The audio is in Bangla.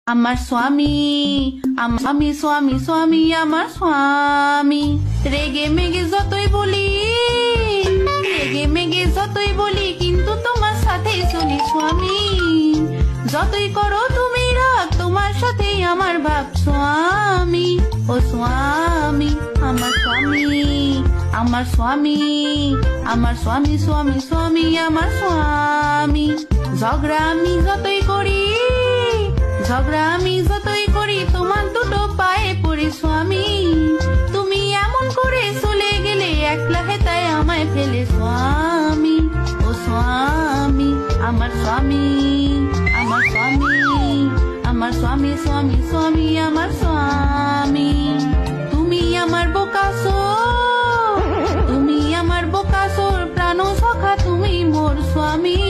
আমার স্বামী, আমার স্বামী স্বামী স্বামী আমার স্বামী। রেগে মেগে যতই বলি, রেগে মেগে যতই বলি, কিন্তু তোমার সাথে চলি স্বামী। যতই করো তুমি রাগ, তোমার সাথেই আমার ভাব স্বামী। ও স্বামী, আমার স্বামী, আমার স্বামী, আমার স্বামী স্বামী স্বামী আমার স্বামী। ঝগড়া আমি যতই করি, ঝগড়া আমি যতই করি, তোমার দুটো পায়ে পড়ি স্বামী। তুমি এমন করে চলে গেলে, একলা হেতায় আমায় ফেলে স্বামী। ও স্বামী, আমার স্বামী, আমার স্বামী, আমার স্বামী স্বামী স্বামী আমার স্বামী। তুমি আমার বোকাসো, তুমি আমার বোকাসোর প্রাণ সখা, তুমি মোর স্বামী।